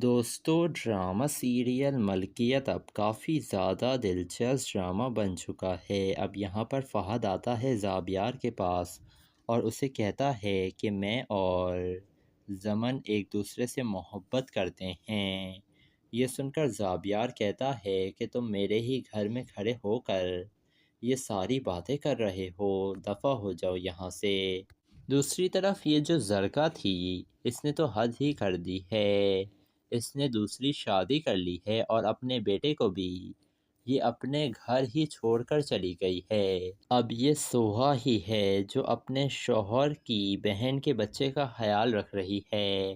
دوستو drama serial ملکیت اب کافی زیادہ دلچسپ ڈرامہ بن چکا ہے۔ اب یہاں پر فہد آتا ہے زابیار کے پاس اور اسے کہتا ہے کہ میں اور زمن ایک دوسرے سے محبت کرتے ہیں۔ یہ سن کر زابیار کہتا ہے کہ تم میرے ہی گھر میں کھڑے ہو کر یہ ساری باتیں کر رہے ہو، دفع ہو جاؤ یہاں سے۔ دوسری طرف یہ جو زرکا تھی اس نے تو حد ہی کر دی ہے، اس نے دوسری شادی کر لی ہے اور اپنے بیٹے کو بھی یہ اپنے گھر ہی چھوڑ کر چلی گئی ہے۔ اب یہ سوہا ہی ہے جو اپنے شوہر کی بہن کے بچے کا خیال رکھ رہی ہے،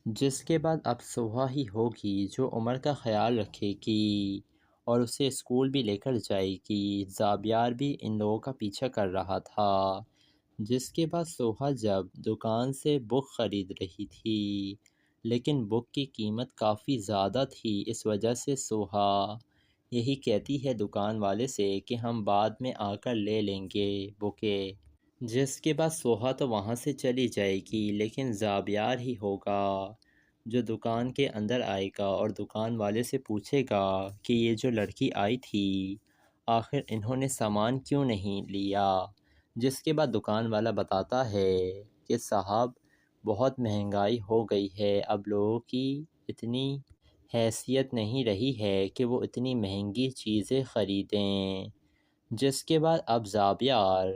جس کے بعد اب سوہا ہی ہوگی جو عمر کا خیال رکھے گی اور اسے اسکول بھی لے کر جائے گی۔ زابیار بھی ان لوگوں کا پیچھا کر رہا تھا، جس کے بعد سوہا جب دکان سے بک خرید رہی تھی لیکن بک کی قیمت کافی زیادہ تھی، اس وجہ سے سوہا یہی کہتی ہے دکان والے سے کہ ہم بعد میں آ کر لے لیں گے بکیں، جس کے بعد سوہا تو وہاں سے چلی جائے گی لیکن زابیار ہی ہوگا جو دکان کے اندر آئے گا اور دکان والے سے پوچھے گا کہ یہ جو لڑکی آئی تھی آخر انہوں نے سامان کیوں نہیں لیا، جس کے بعد دکان والا بتاتا ہے کہ صاحب بہت مہنگائی ہو گئی ہے، اب لوگوں کی اتنی حیثیت نہیں رہی ہے کہ وہ اتنی مہنگی چیزیں خریدیں، جس کے بعد اب زابیار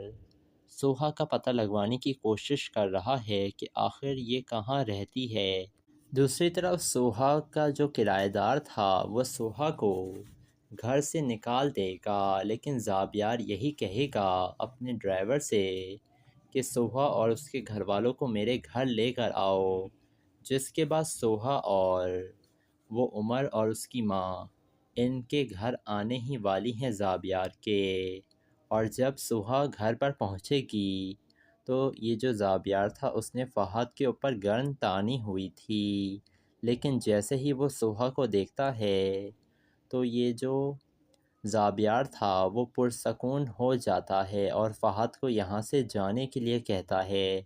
سوہا کا پتہ لگوانے کی کوشش کر رہا ہے کہ آخر یہ کہاں رہتی ہے۔ دوسری طرف سوہا کا جو کرایہ دار تھا وہ سوہا کو گھر سے نکال دے گا، لیکن زابیار یہی کہے گا اپنے ڈرائیور سے کہ سوہا اور اس کے گھر والوں کو میرے گھر لے کر آؤ، جس کے بعد سوہا اور وہ عمر اور اس کی ماں ان کے گھر آنے ہی والی ہیں زابیار کے، اور جب سوہا گھر پر پہنچے گی تو یہ جو زابیار تھا اس نے فہد کے اوپر گن تانی ہوئی تھی، لیکن جیسے ہی وہ سوہا کو دیکھتا ہے تو یہ جو زابیار تھا وہ پرسکون ہو جاتا ہے اور فہد کو یہاں سے جانے کے لیے کہتا ہے۔